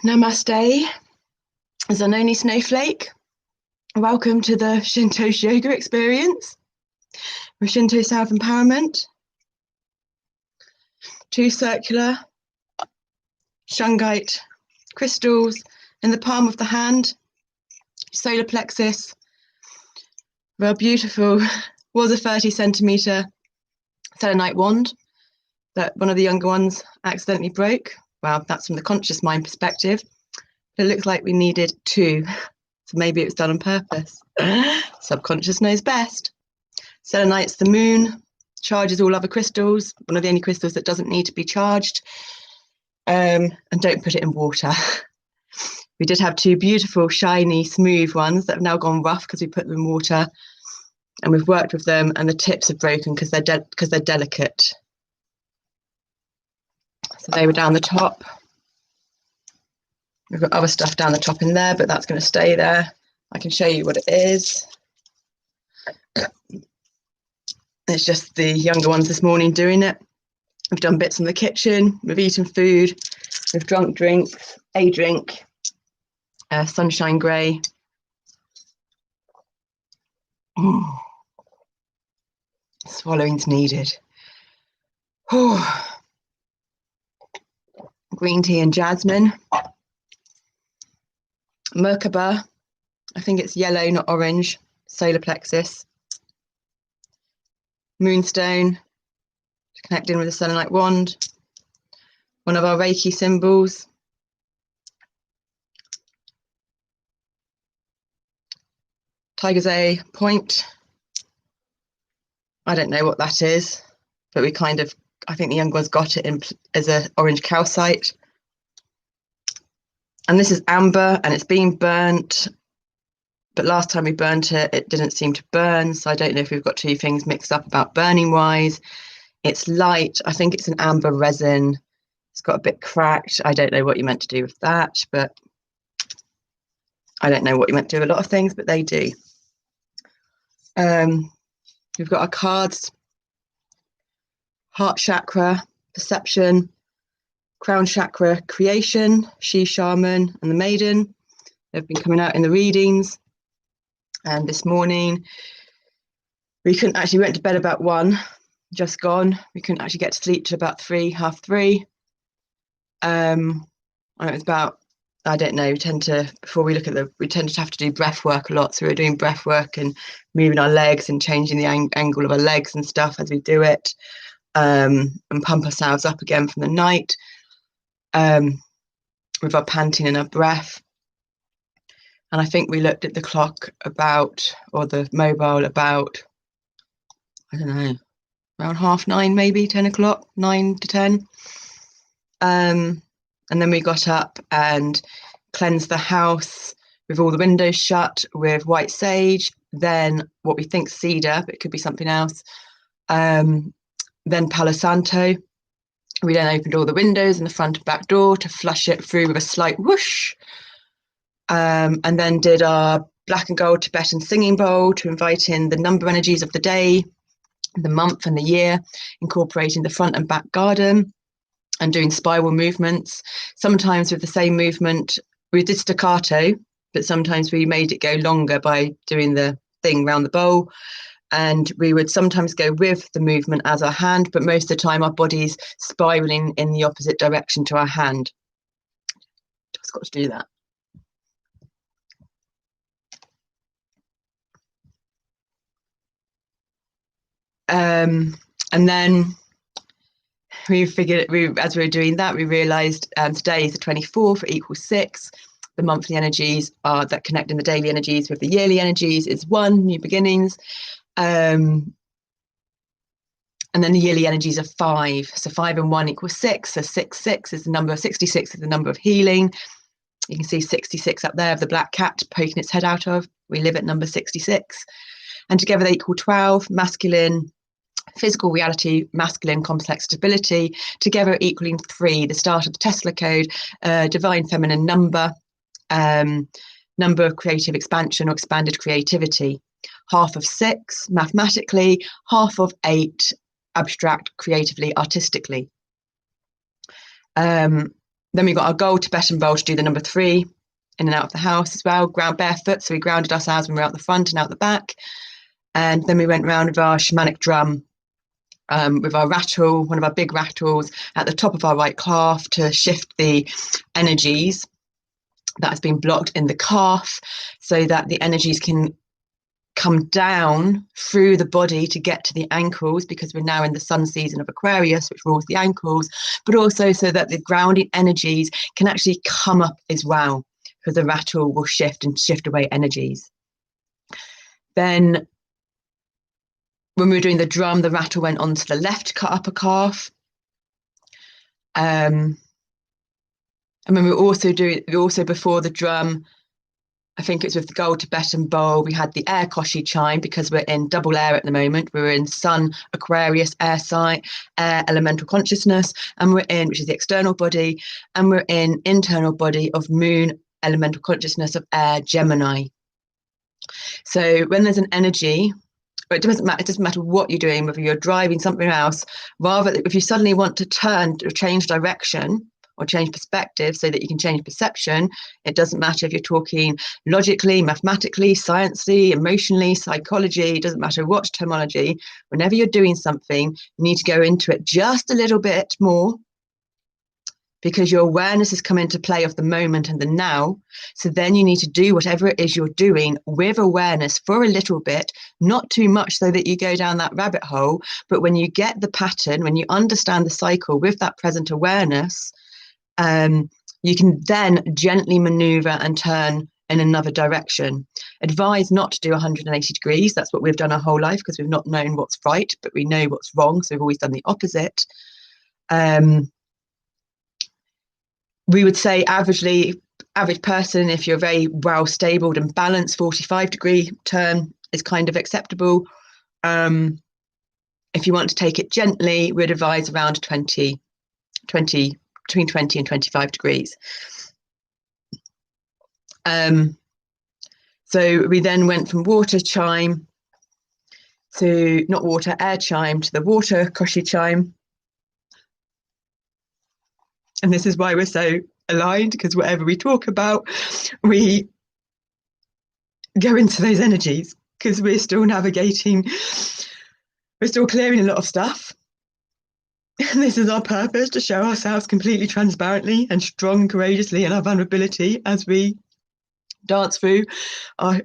Namaste, Zanoni Snowflake. Welcome to the Shinto Yoga experience with Shinto self-empowerment. 2 circular shungite crystals in the palm of the hand, solar plexus, a beautiful, was a 30-centimetre selenite wand that one of the younger ones accidentally broke. Well, that's from the conscious mind perspective. It looks like we needed 2, so maybe it was done on purpose. Subconscious knows best. Selenite's the moon, charges all other crystals, one of the only crystals that doesn't need to be charged, and don't put it in water. We did have 2 beautiful, shiny, smooth ones that have now gone rough because we put them in water, and we've worked with them, and the tips are broken because they're delicate. So they were down the top. We've got other stuff down the top in there, but that's going to stay there. I can show you what it is. It's just the younger ones this morning doing it. We've done bits in the kitchen. We've eaten food. We've drunk drinks. A drink. Sunshine grey. Swallowing's needed. Green tea and jasmine. Merkaba, I think it's yellow, not orange. Solar plexus. Moonstone, connecting with the selenite wand. One of our Reiki symbols. Tiger's Eye point. I don't know what that is, but we kind of, I think the young ones got it in as an orange calcite. And this is amber, and it's been burnt, but last time we burnt it, it didn't seem to burn. So I don't know if we've got 2 things mixed up about burning wise. It's light. I think it's an amber resin. It's got a bit cracked. I don't know what you meant to do with that, but I don't know what you meant to do with a lot of things, but they do. We've got our cards: heart chakra, perception; crown chakra, creation, she, shaman, and the maiden. They've been coming out in the readings. And this morning, we went to bed about 1, just gone. We couldn't actually get to sleep till about 3, half 3. And it was about, I don't know, we tend to have to do breath work a lot. So we were doing breath work and moving our legs and changing the angle of our legs and stuff as we do it, and pump ourselves up again from the night, with our panting and our breath. And I think we looked at the clock or the mobile about, I don't know, around 9:30, maybe 10 o'clock, 9 to 10. And then we got up and cleansed the house with all the windows shut with white sage, then what we think cedar, but it could be something else, then Palo Santo. We then opened all the windows and the front and back door to flush it through with a slight whoosh, and then did our black and gold Tibetan singing bowl to invite in the number energies of the day, the month and the year, incorporating the front and back garden and doing spiral movements. Sometimes with the same movement, we did staccato, but sometimes we made it go longer by doing the thing around the bowl. And we would sometimes go with the movement as our hand, but most of the time our body's spiraling in the opposite direction to our hand. Just got to do that. And then as we were doing that, we realized today is the 24th, equals 6. The monthly energies are that connecting the daily energies with the yearly energies is 1, new beginnings. And then the yearly energies are 5. So 5 and 1 equals 6. So 6 is the number of 66 is the number of healing. You can see 66 up there of the black cat poking its head out of. We live at number 66. And together they equal 12, masculine, physical reality, masculine, complex stability, together equaling 3, the start of the Tesla code, divine feminine number, number of creative expansion or expanded creativity. Half of 6, mathematically, half of 8, abstract, creatively, artistically. Then we got our gold Tibetan bowl to do the number 3, in and out of the house as well, ground barefoot, so we grounded ourselves when we were out the front and out the back. And then we went round with our shamanic drum, with our rattle, one of our big rattles, at the top of our right calf to shift the energies that has been blocked in the calf, so that the energies can come down through the body to get to the ankles, because we're now in the sun season of Aquarius, which rules the ankles, but also so that the grounding energies can actually come up as well, because the rattle will shift away energies. Then when we were doing the drum, the rattle went onto the left upper calf. And when we were also before the drum, I think it's with the gold Tibetan bowl, we had the air koshi chime, because we're in double air at the moment. We're in sun, Aquarius, air sign, air elemental consciousness, and we're in, which is the external body, and we're in internal body of moon, elemental consciousness of air, Gemini. So when there's an energy, but it doesn't matter what you're doing, whether you're driving something else, rather if you suddenly want to turn or change direction or change perspective so that you can change perception, it doesn't matter if you're talking logically, mathematically, sciencely, emotionally, psychology, it doesn't matter what terminology. Whenever you're doing something, you need to go into it just a little bit more, because your awareness has come into play of the moment and the now. So then you need to do whatever it is you're doing with awareness for a little bit, not too much so that you go down that rabbit hole. But when you get the pattern, when you understand the cycle with that present awareness, you can then gently maneuver and turn in another direction. Advise not to do 180 degrees. That's what we've done our whole life, because we've not known what's right, but we know what's wrong. So we've always done the opposite. We would say average person, if you're very well stabled and balanced, 45-degree turn is kind of acceptable. If you want to take it gently, we'd advise around 20, between 20 and 25 degrees. So we then went from water chime to, not water, air chime to the water koshi chime. And this is why we're so aligned, because whatever we talk about, we go into those energies, because we're still navigating, we're still clearing a lot of stuff. And this is our purpose, to show ourselves completely transparently and strong, courageously in our vulnerability as we dance through our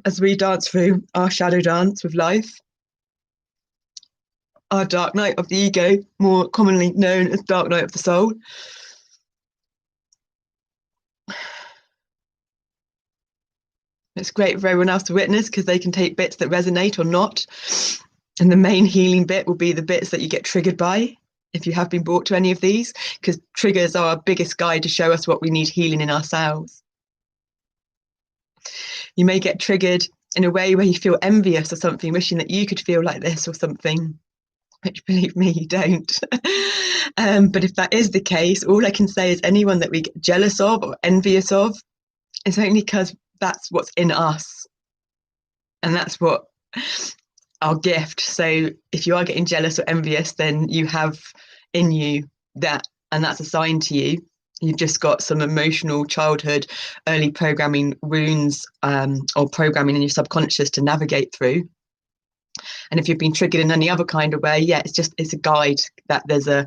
shadow dance with life, our dark night of the ego, more commonly known as dark night of the soul. It's great for everyone else to witness, because they can take bits that resonate or not. And the main healing bit will be the bits that you get triggered by, if you have been brought to any of these, because triggers are our biggest guide to show us what we need healing in ourselves. You may get triggered in a way where you feel envious or something, wishing that you could feel like this or something, which, believe me, you don't. But if that is the case, all I can say is anyone that we get jealous of or envious of, it's only because that's what's in us, and that's what our gift. So if you are getting jealous or envious, then you have in you that, and that's assigned to you. You've just got some emotional childhood early programming wounds, or programming in your subconscious to navigate through. And if you've been triggered in any other kind of way, yeah, it's a guide that there's a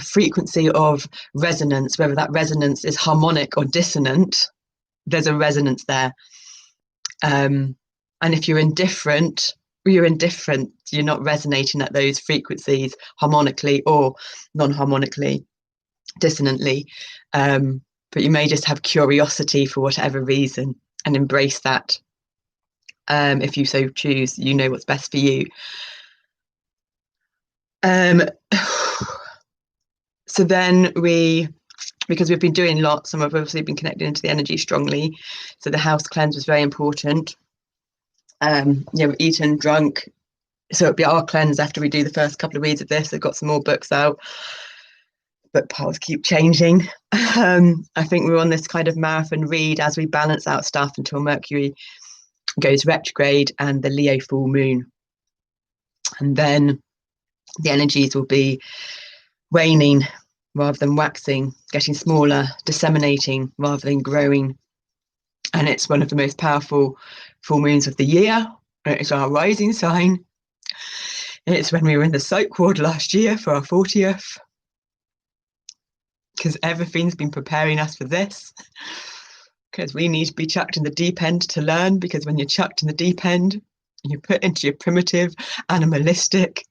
frequency of resonance, whether that resonance is harmonic or dissonant. There's a resonance there. And if you're indifferent, you're not resonating at those frequencies harmonically or non-harmonically, dissonantly. But you may just have curiosity for whatever reason and embrace that. If you so choose, you know what's best for you. So then because we've been doing lots, and we've obviously been connected into the energy strongly, so the house cleanse was very important. We've eaten, drunk, so it'll be our cleanse after we do the first couple of reads of this. I've got some more books out, but piles keep changing. I think we're on this kind of marathon read as we balance out stuff until Mercury goes retrograde and the Leo full moon, and then the energies will be waning rather than waxing, getting smaller, disseminating rather than growing. And it's one of the most powerful full moons of the year. It's our rising sign. It's when we were in the Psych ward last year for our 40th, because everything's been preparing us for this, because we need to be chucked in the deep end to learn. Because when you're chucked in the deep end, you're put into your primitive, animalistic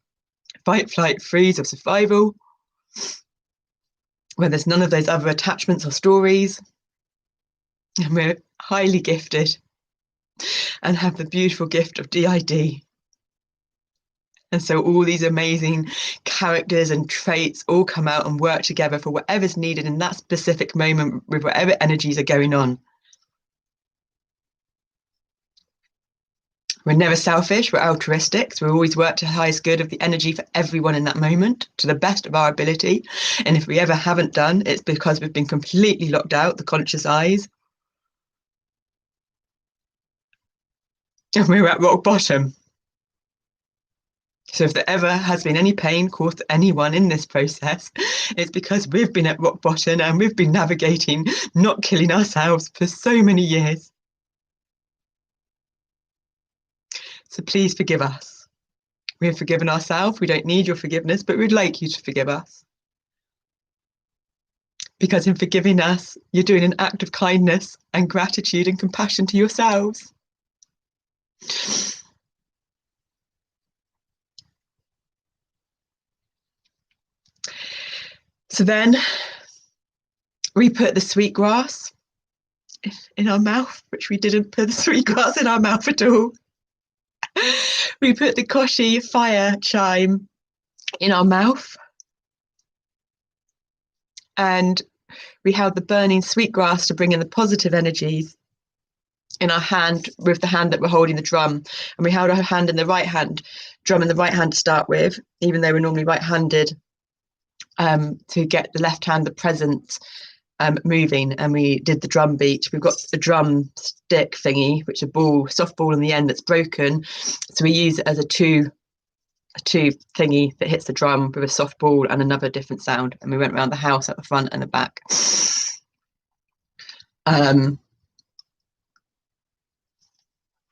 fight, flight, freeze, or survival, where there's none of those other attachments or stories. And we're highly gifted and have the beautiful gift of DID. And so all these amazing characters and traits all come out and work together for whatever's needed in that specific moment with whatever energies are going on. We're never selfish, we're altruistic, so we always work to the highest good of the energy for everyone in that moment, to the best of our ability. And if we ever haven't done, it's because we've been completely locked out, the conscious eyes. And we're at rock bottom. So if there ever has been any pain caused to anyone in this process, it's because we've been at rock bottom and we've been navigating, not killing ourselves for so many years. So please forgive us. We have forgiven ourselves. We don't need your forgiveness, but we'd like you to forgive us. Because in forgiving us, you're doing an act of kindness and gratitude and compassion to yourselves. So then we put the sweetgrass in our mouth, which we didn't put the sweetgrass in our mouth at all. We put the koshi fire chime in our mouth, and we held the burning sweetgrass to bring in the positive energies in our hand, with the hand that we're holding the drum. And we held our hand in the right hand, drum in the right hand to start with, even though we're normally right-handed, to get the left hand, the present, moving. And we did the drum beat. We've got the drum stick thingy, which is a ball, soft ball in the end that's broken, so we use it as a 2 a tube thingy that hits the drum with a soft ball and another different sound. And we went around the house at the front and the back.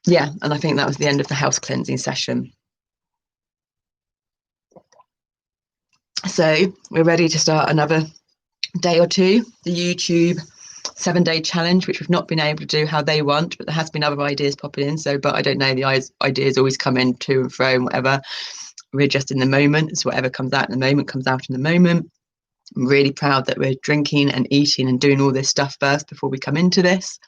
Yeah, and I think that was the end of the house cleansing session. So we're ready to start another day or two, the YouTube 7-day challenge, which we've not been able to do how they want, but there has been other ideas popping in. So, but I don't know, the ideas always come in to and fro and whatever. We're just in the moment. So whatever comes out in the moment comes out in the moment. I'm really proud that we're drinking and eating and doing all this stuff first before we come into this.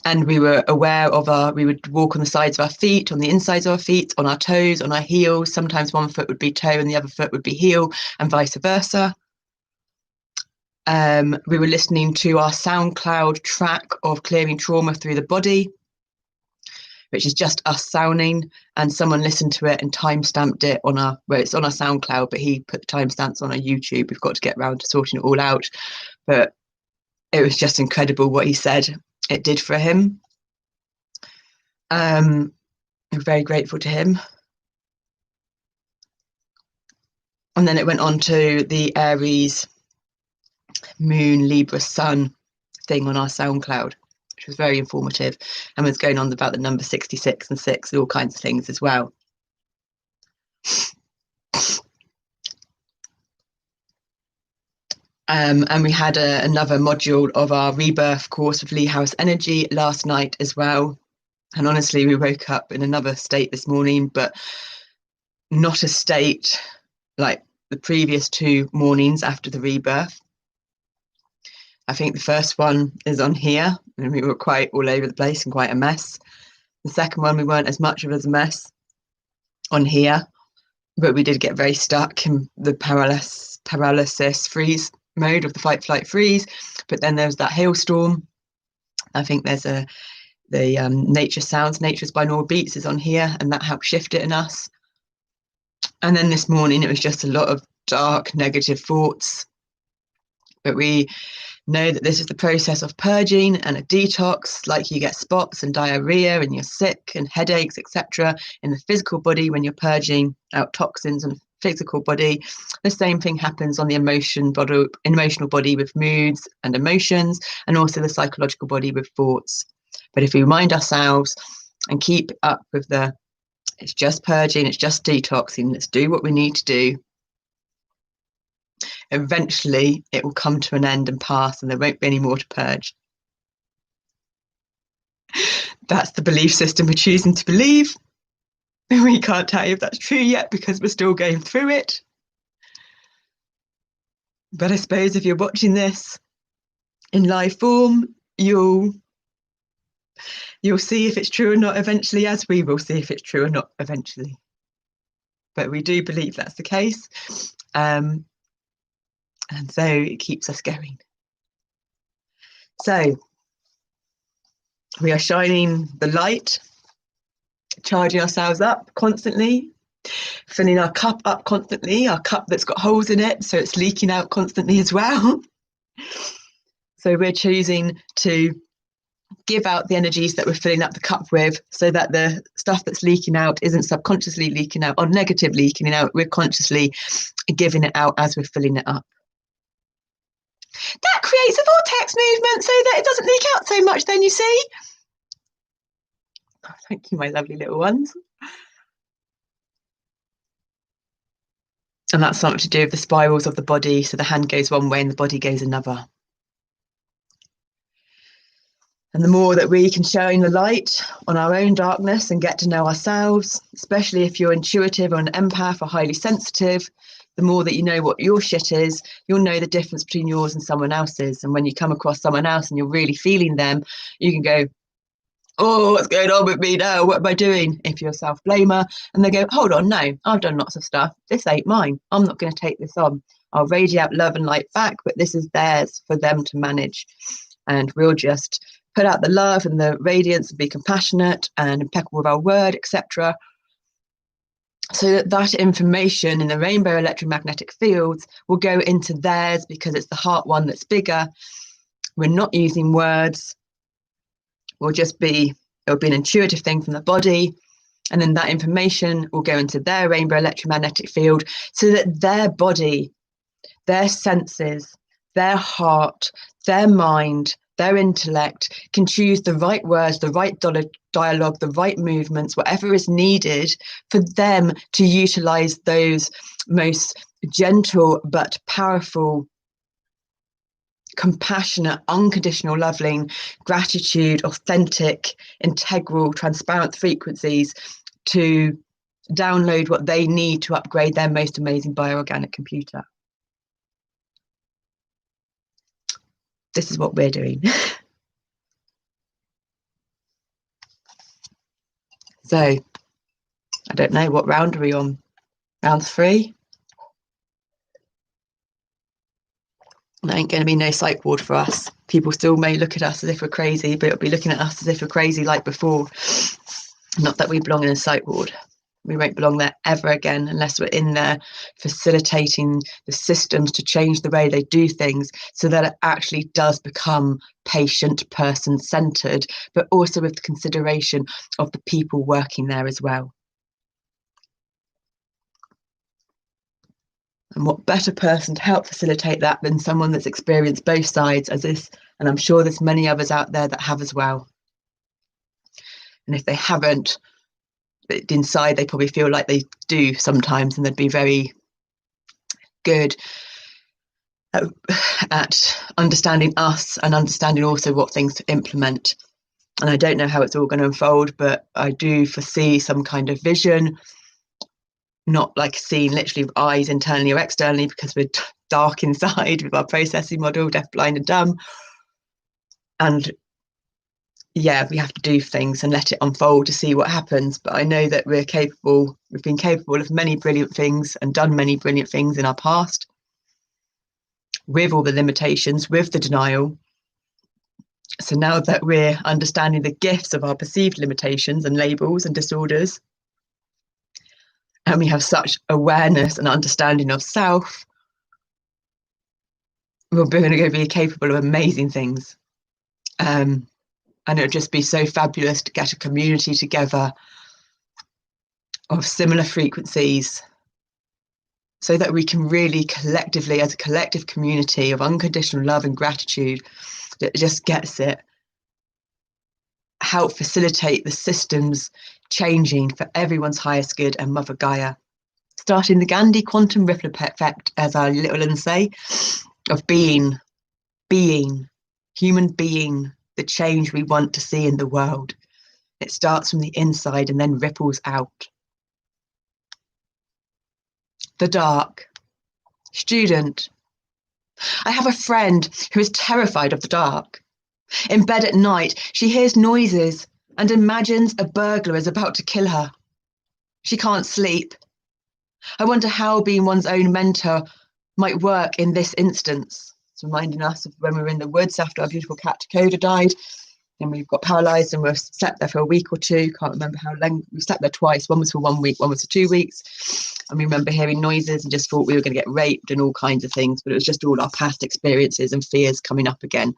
And we were aware of we would walk on the sides of our feet, on the insides of our feet, on our toes, on our heels. Sometimes one foot would be toe and the other foot would be heel, and vice versa. We were listening to our SoundCloud track of clearing trauma through the body, which is just us sounding, and someone listened to it and time-stamped it it's on our SoundCloud, but he put the timestamps on our YouTube. We've got to get around to sorting it all out, but it was just incredible what he said it did for him. I'm very grateful to him. And then it went on to the Aries, Moon, Libra, Sun thing on our SoundCloud, which was very informative, and was going on about the number 66 and 6 and all kinds of things as well. And we had another module of our rebirth course with Lee House Energy last night as well. And honestly, we woke up in another state this morning, but not a state like the previous 2 mornings after the rebirth. I think the first one is on here, and we were quite all over the place and quite a mess. The second one, we weren't as much of a mess on here, but we did get very stuck in the paralysis freeze mode of the fight, flight, freeze. But then there was that hailstorm. I think there's the nature sounds, nature's binaural beats is on here, and that helped shift it in us. And then this morning it was just a lot of dark negative thoughts, but we know that this is the process of purging and a detox, like you get spots and diarrhea and you're sick and headaches, etc. in the physical body when you're purging out toxins in the physical body. The same thing happens on the emotional body with moods and emotions, and also the psychological body with thoughts. But if we remind ourselves and keep up with it's just purging, it's just detoxing, let's do what we need to do, eventually it will come to an end and pass, and there won't be any more to purge. That's the belief system we're choosing to believe. We can't tell you if that's true yet because we're still going through it. But I suppose if you're watching this in live form, you'll see if it's true or not eventually, as we will see if it's true or not eventually. But we do believe that's the case. And so it keeps us going. So we are shining the light, charging ourselves up constantly, filling our cup up constantly, our cup that's got holes in it, so it's leaking out constantly as well. So we're choosing to give out the energies that we're filling up the cup with, so that the stuff that's leaking out isn't subconsciously leaking out or negative leaking out. We're consciously giving it out as we're filling it up. That creates a vortex movement so that it doesn't leak out so much then, you see. Oh, thank you, my lovely little ones. And that's something to do with the spirals of the body. So the hand goes one way and the body goes another. And the more that we can shine the light on our own darkness and get to know ourselves, especially if you're intuitive or an empath or highly sensitive, the more that you know what your shit is, you'll know the difference between yours and someone else's. And when you come across someone else and you're really feeling them, you can go, oh, what's going on with me now? What am I doing? If you're a self-blamer, and they go, hold on, no, I've done lots of stuff. This ain't mine. I'm not going to take this on. I'll radiate love and light back, but this is theirs for them to manage. And we'll just put out the love and the radiance and be compassionate and impeccable with our word, etc. So that that information in the rainbow electromagnetic fields will go into theirs, because it's the heart one that's bigger. We're not using words. It'll be an intuitive thing from the body, And then that information will go into their rainbow electromagnetic field so that their body, their senses, their heart, their mind, their intellect can choose the right words, the right dialogue, the right movements, whatever is needed for them to utilize those most gentle but powerful, compassionate, unconditional, loving, gratitude, authentic, integral, transparent frequencies to download what they need to upgrade their most amazing bioorganic computer. This is what we're doing. So, I don't know, what round are we on? Round 3? There ain't going to be no psych ward for us. People still may look at us as if we're crazy, but it'll be looking at us as if we're crazy like before. Not that we belong in a psych ward. We won't belong there ever again unless we're in there facilitating the systems to change the way they do things so that it actually does become patient, person-centred, but also with the consideration of the people working there as well. And what better person to help facilitate that than someone that's experienced both sides as this, and I'm sure there's many others out there that have as well. And if they haven't, but inside they probably feel like they do sometimes, and they'd be very good at understanding us and understanding also what things to implement. And I don't know how it's all going to unfold, but I do foresee some kind of vision, not like seeing literally with eyes internally or externally, because we're dark inside with our processing model, deaf, blind and dumb. And yeah, we have to do things and let it unfold to see what happens. But I know that we've been capable of many brilliant things and done many brilliant things in our past, with all the limitations, with the denial. So now that we're understanding the gifts of our perceived limitations and labels and disorders, and we have such awareness and understanding of self, we're going to be capable of amazing things. And it'll just be so fabulous to get a community together of similar frequencies so that we can really collectively, as a collective community of unconditional love and gratitude that just gets it, help facilitate the systems changing for everyone's highest good and Mother Gaia. Starting the Gandhi quantum ripple effect, as our little ones say, of being, human being, the change we want to see in the world. It starts from the inside and then ripples out. The dark. Student. I have a friend who is terrified of the dark. In bed at night, she hears noises and imagines a burglar is about to kill her. She can't sleep. I wonder how being one's own mentor might work in this instance. It's reminding us of when we were in the woods after our beautiful cat Dakota died, and we've got paralysed and we've slept there for a week or two. Can't remember how long. We slept there twice. One was for 1 week, one was for 2 weeks. And we remember hearing noises and just thought we were going to get raped and all kinds of things, but it was just all our past experiences and fears coming up again.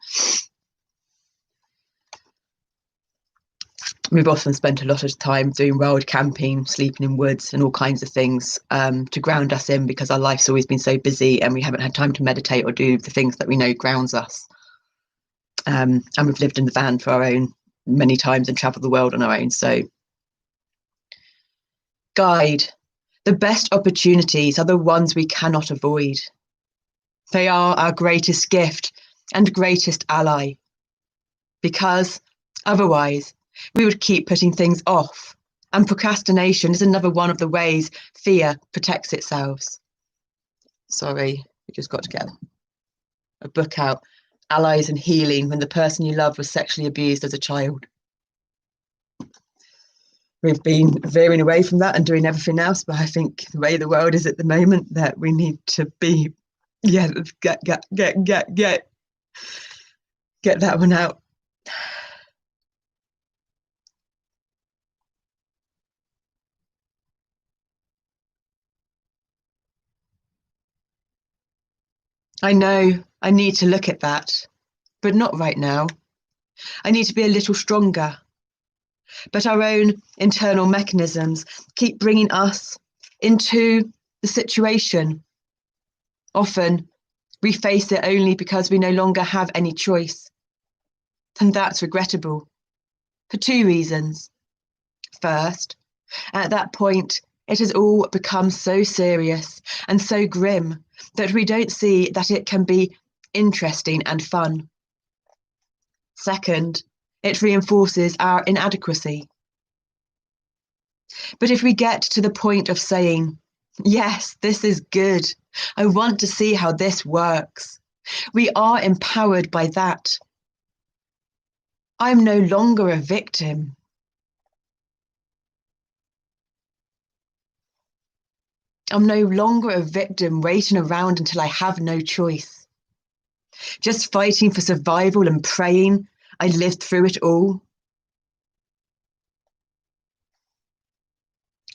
We've often spent a lot of time doing wild camping, sleeping in woods and all kinds of things to ground us in, because our life's always been so busy and we haven't had time to meditate or do the things that we know grounds us. And we've lived in the van for our own many times and travelled the world on our own. So, guide. The best opportunities are the ones we cannot avoid. They are our greatest gift and greatest ally, because otherwise we would keep putting things off. And procrastination is another one of the ways fear protects itself. Sorry, we just got to get a book out. Allies in Healing, when the person you love was sexually abused as a child. We've been veering away from that and doing everything else, but I think the way the world is at the moment, that we need to be, get that one out. I know I need to look at that, but not right now. I need to be a little stronger. but our own internal mechanisms keep bringing us into the situation. Often we face it only because we no longer have any choice. And that's regrettable for two reasons. First, at that point, it has all become so serious and so grim that we don't see that it can be interesting and fun. Second, it reinforces our inadequacy. But if we get to the point of saying, yes, this is good, I want to see how this works, we are empowered by that. I'm no longer a victim. I'm no longer a victim waiting around until I have no choice, just fighting for survival and praying I lived through it all.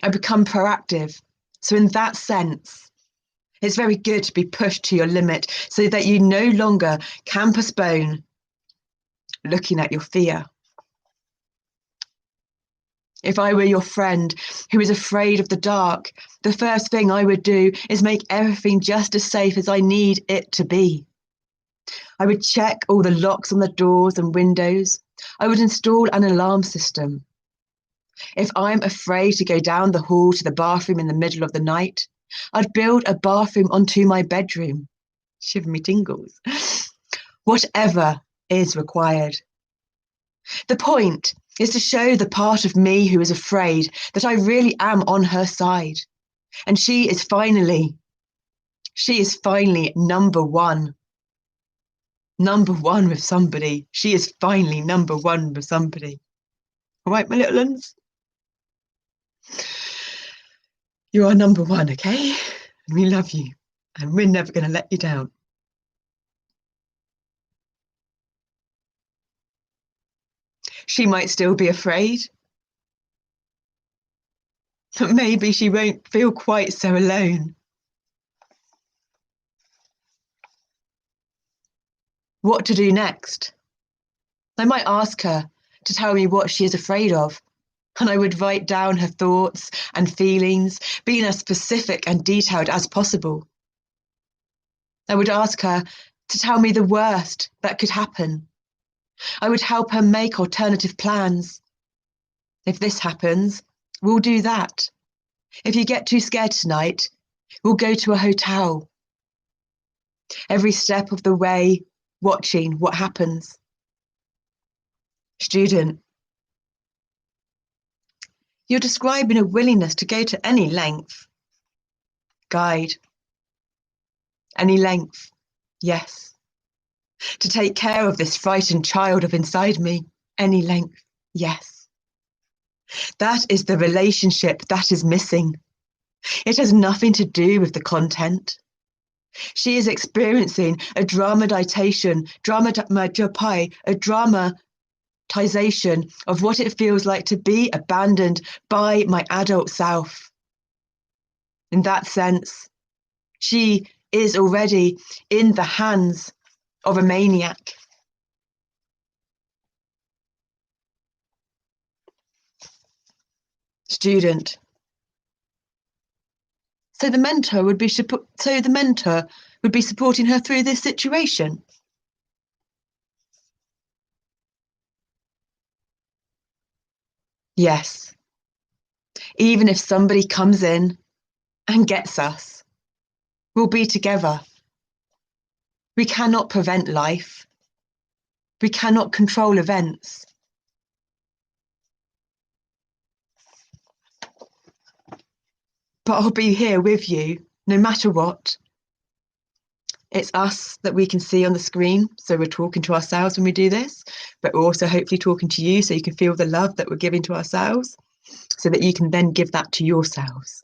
I become proactive. So in that sense, it's very good to be pushed to your limit so that you no longer can postpone looking at your fear. If I were your friend who is afraid of the dark, the first thing I would do is make everything just as safe as I need it to be. I would check all the locks on the doors and windows. I would install an alarm system. If I'm afraid to go down the hall to the bathroom in the middle of the night, I'd build a bathroom onto my bedroom. Shiver me tingles. Whatever is required. The point is to show the part of me who is afraid that I really am on her side. And she is finally number one. Number one with somebody. She is finally number one with somebody. All right, my little ones? You are number one, okay? And we love you. And we're never going to let you down. She might still be afraid. But maybe she won't feel quite so alone. What to do next? I might ask her to tell me what she is afraid of, and I would write down her thoughts and feelings, being as specific and detailed as possible. I would ask her to tell me the worst that could happen. I would help her make alternative plans. If this happens, we'll do that. If you get too scared tonight, we'll go to a hotel. Every step of the way, watching what happens. Student, you're describing a willingness to go to any length. Guide, any length, yes. To take care of this frightened child of inside me, any length, yes. That is the relationship that is missing. It has nothing to do with the content. She is experiencing a dramatization of what it feels like to be abandoned by my adult self. In that sense, she is already in the hands of a maniac. Student. So the mentor would be supporting her through this situation. Yes. Even if somebody comes in and gets us, we'll be together. We cannot prevent life. We cannot control events. But I'll be here with you, no matter what. It's us that we can see on the screen, so we're talking to ourselves when we do this, but we're also hopefully talking to you so you can feel the love that we're giving to ourselves, so that you can then give that to yourselves.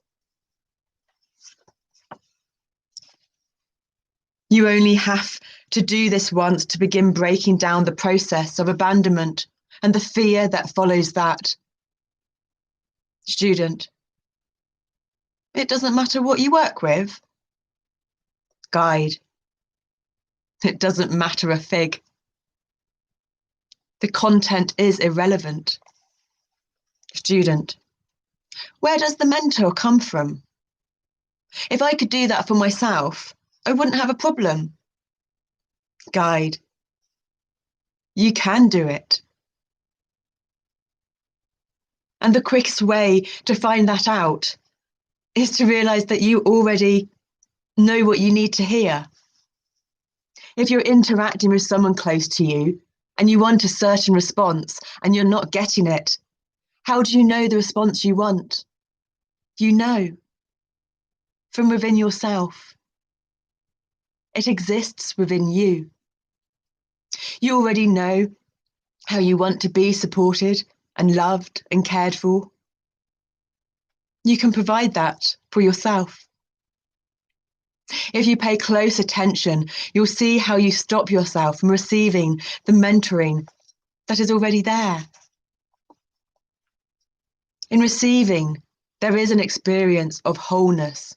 You only have to do this once to begin breaking down the process of abandonment and the fear that follows that. Student. It doesn't matter what you work with. Guide. It doesn't matter a fig. The content is irrelevant. Student: where does the mentor come from? If I could do that for myself, I wouldn't have a problem. Guide: you can do it. And the quickest way to find that out is to realise that you already know what you need to hear. If you're interacting with someone close to you and you want a certain response and you're not getting it, how do you know the response you want? You know from within yourself. It exists within you. You already know how you want to be supported and loved and cared for. You can provide that for yourself. If you pay close attention, you'll see how you stop yourself from receiving the mentoring that is already there. In receiving, there is an experience of wholeness,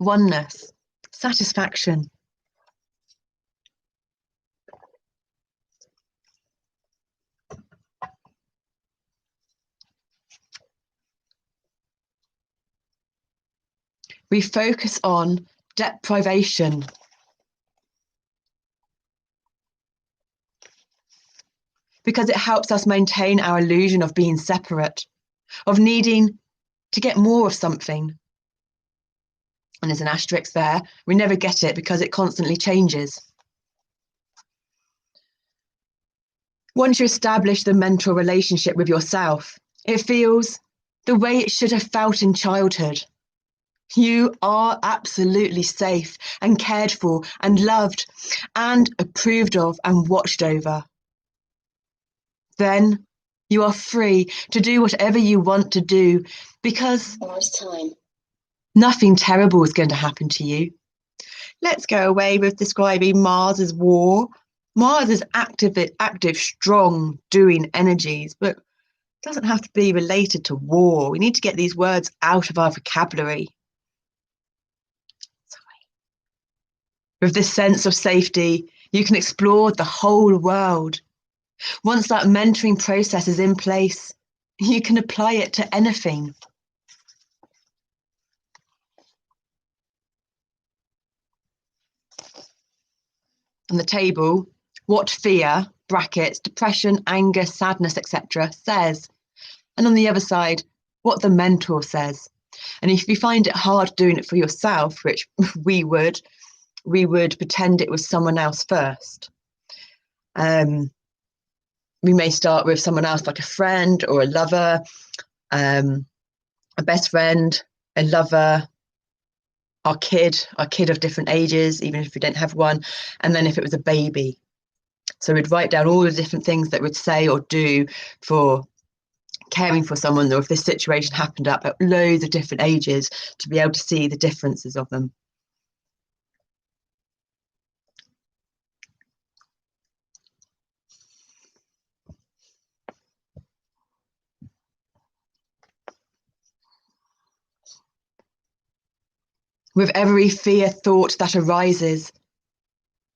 oneness, satisfaction. We focus on deprivation. Because it helps us maintain our illusion of being separate, of needing to get more of something. And there's an asterisk there. We never get it because it constantly changes. Once you establish the mental relationship with yourself, it feels the way it should have felt in childhood. You are absolutely safe and cared for and loved and approved of and watched over. Then you are free to do whatever you want to do because nothing terrible is going to happen to you. Let's go away with describing Mars's war. Mars is active, strong, doing energies, but it doesn't have to be related to war. We need to get these words out of our vocabulary. With this sense of safety, you can explore the whole world. Once that mentoring process is in place, you can apply it to anything. On the table, what fear, brackets, depression, anger, sadness, etc. says. And on the other side, what the mentor says. And if you find it hard doing it for yourself, which we would pretend it was someone else first. We may start with someone else, like a friend or a lover, a best friend, a lover, our kid of different ages, even if we don't have one. And then if it was a baby. So we'd write down all the different things that we'd say or do for caring for someone, or if this situation happened up at loads of different ages, to be able to see the differences of them. With every fear thought that arises,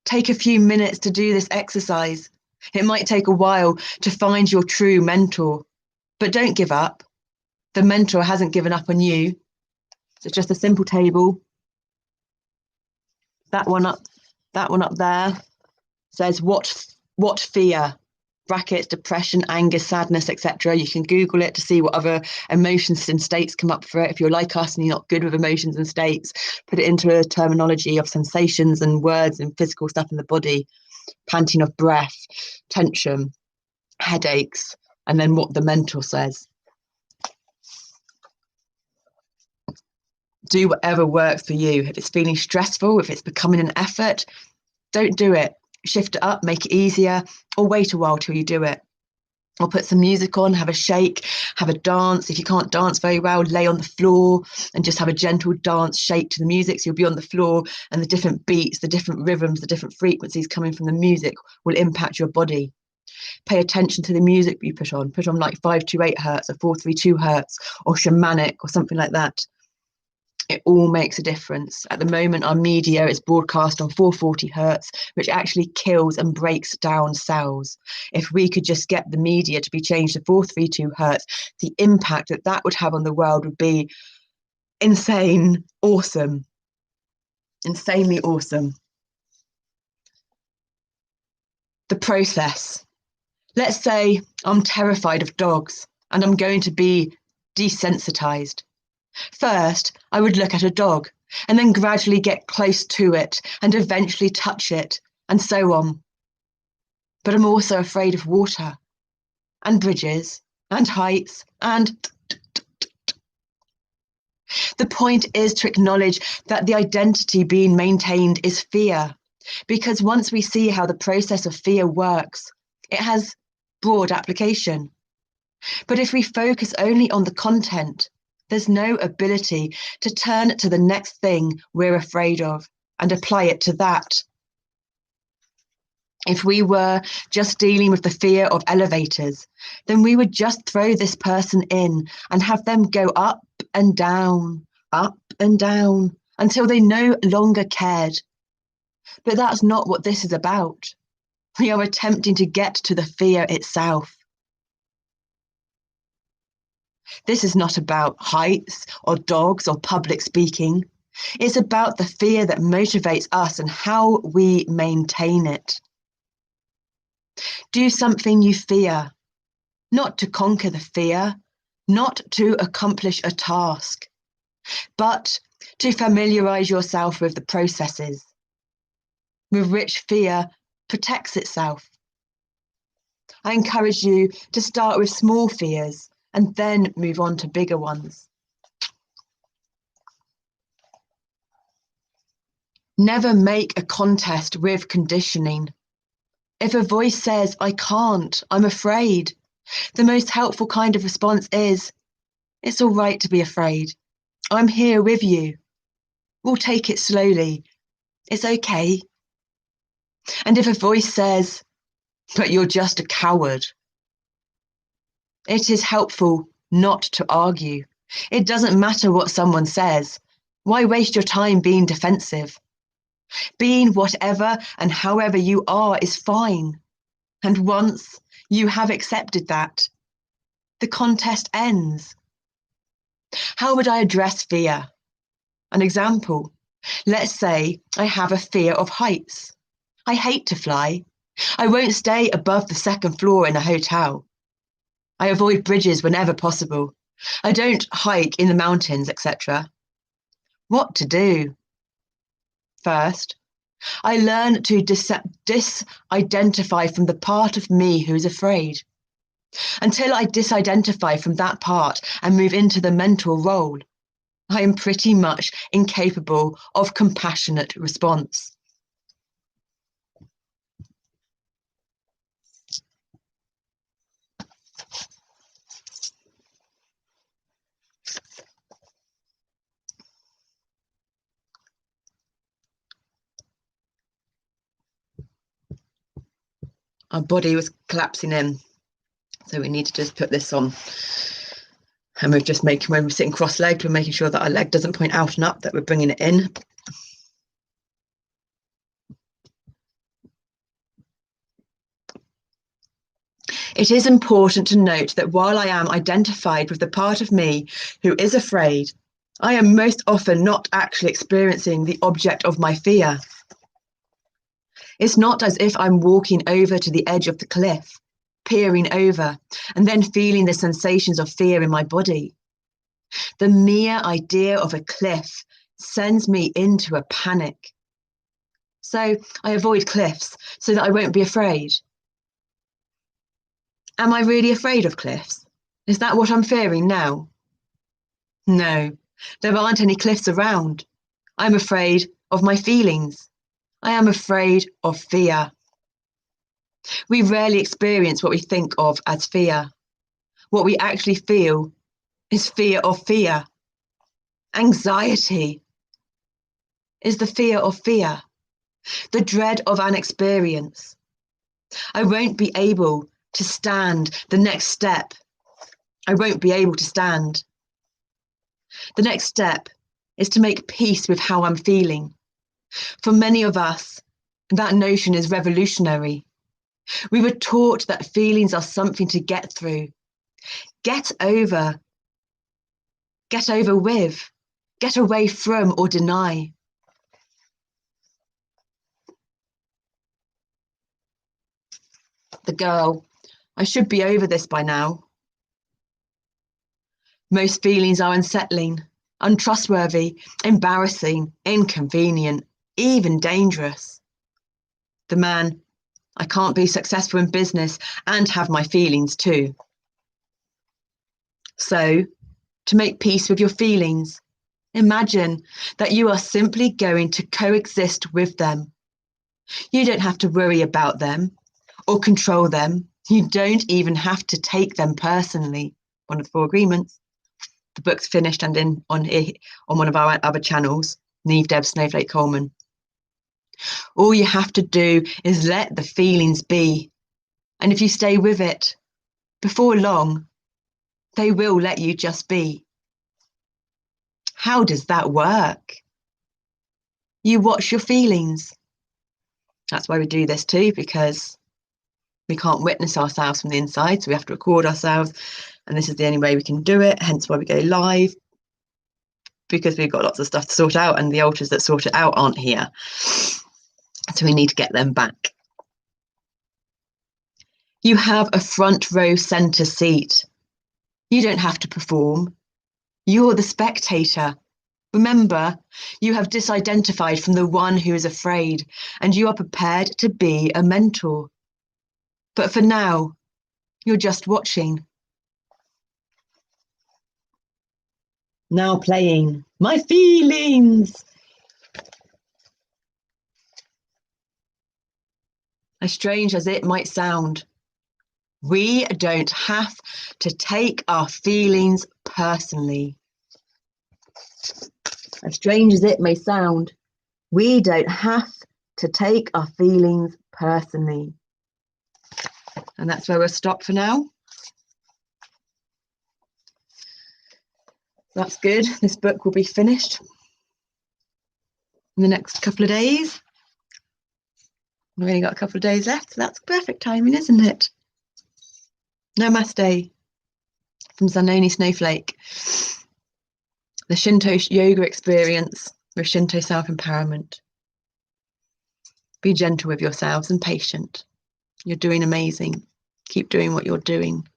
take a few minutes to do this exercise. It might take a while to find your true mentor, but don't give up. The mentor hasn't given up on you. So it's just a simple table. That one up there says what fear, brackets, depression, anger, sadness, etc. You can Google it to see what other emotions and states come up for it. If you're like us and you're not good with emotions and states, put it into a terminology of sensations and words and physical stuff in the body, panting of breath, tension, headaches, and then what the mentor says. Do whatever works for you. If it's feeling stressful, if it's becoming an effort, don't do it. Shift it up, make it easier, or wait a while till you do it. Or put some music on, have a shake, have a dance. If you can't dance very well, lay on the floor and just have a gentle dance shake to the music. So you'll be on the floor and the different beats, the different rhythms, the different frequencies coming from the music will impact your body. Pay attention to the music you put on. Put on like 528 hertz or 432 hertz or shamanic or something like that. It all makes a difference. At the moment, our media is broadcast on 440 hertz, which actually kills and breaks down cells. If we could just get the media to be changed to 432 hertz, the impact that that would have on the world would be insane, awesome, insanely awesome. The process. Let's say I'm terrified of dogs and I'm going to be desensitized. First, I would look at a dog and then gradually get close to it and eventually touch it and so on. But I'm also afraid of water and bridges and heights and... The point is to acknowledge that the identity being maintained is fear, because once we see how the process of fear works, it has broad application. But if we focus only on the content, there's no ability to turn it to the next thing we're afraid of and apply it to that. If we were just dealing with the fear of elevators, then we would just throw this person in and have them go up and down until they no longer cared. But that's not what this is about. We are attempting to get to the fear itself. This is not about heights or dogs or public speaking. It's about the fear that motivates us and how we maintain it. Do something you fear, not to conquer the fear, not to accomplish a task, but to familiarize yourself with the processes with which fear protects itself. I encourage you to start with small fears and then move on to bigger ones. Never make a contest with conditioning. If a voice says, I can't, I'm afraid, the most helpful kind of response is, it's all right to be afraid. I'm here with you. We'll take it slowly. It's okay. And if a voice says, but you're just a coward, it is helpful not to argue. It doesn't matter what someone says. Why waste your time being defensive? Being whatever and however you are is fine. And once you have accepted that, the contest ends. How would I address fear? An example. Let's say I have a fear of heights. I hate to fly. I won't stay above the second floor in a hotel. I avoid bridges whenever possible. I don't hike in the mountains, etc. What to do? First, I learn to disidentify from the part of me who is afraid. Until I disidentify from that part and move into the mental role, I am pretty much incapable of compassionate response. Our body was collapsing in, so we need to just put this on. And we're just making, when we're sitting cross-legged, we're making sure that our leg doesn't point out and up, that we're bringing it in. It is important to note that while I am identified with the part of me who is afraid, I am most often not actually experiencing the object of my fear. It's not as if I'm walking over to the edge of the cliff, peering over, and then feeling the sensations of fear in my body. The mere idea of a cliff sends me into a panic. So I avoid cliffs so that I won't be afraid. Am I really afraid of cliffs? Is that what I'm fearing now? No, there aren't any cliffs around. I'm afraid of my feelings. I am afraid of fear. We rarely experience what we think of as fear. What we actually feel is fear of fear. Anxiety is the fear of fear, the dread of an experience. I won't be able to stand the next step. I won't be able to stand. The next step is to make peace with how I'm feeling. For many of us, that notion is revolutionary. We were taught that feelings are something to get through, get over with, get away from or deny. The girl, I should be over this by now. Most feelings are unsettling, untrustworthy, embarrassing, inconvenient, even dangerous. The man, I can't be successful in business and have my feelings too. So, to make peace with your feelings, imagine that you are simply going to coexist with them. You don't have to worry about them or control them. You don't even have to take them personally. One of the 4 agreements. The book's finished and on one of our other channels, Neve Deb Snowflake Coleman. All you have to do is let the feelings be. And if you stay with it, before long, they will let you just be. How does that work? You watch your feelings. That's why we do this too, because we can't witness ourselves from the inside, so we have to record ourselves. And this is the only way we can do it, hence why we go live, because we've got lots of stuff to sort out and the altars that sort it out aren't here. So we need to get them back. You have a front row centre seat. You don't have to perform. You're the spectator. Remember, you have disidentified from the one who is afraid, and you are prepared to be a mentor. But for now, you're just watching. Now playing My Feelings. As strange as it might sound, we don't have to take our feelings personally. As strange as it may sound, we don't have to take our feelings personally. And that's where we'll stop for now. That's good. This book will be finished in the next couple of days. We've only got a couple of days left, so that's perfect timing, isn't it? Namaste from Zanoni Snowflake. The Shinto yoga experience with Shinto self-empowerment. Be gentle with yourselves and patient. You're doing amazing. Keep doing what you're doing.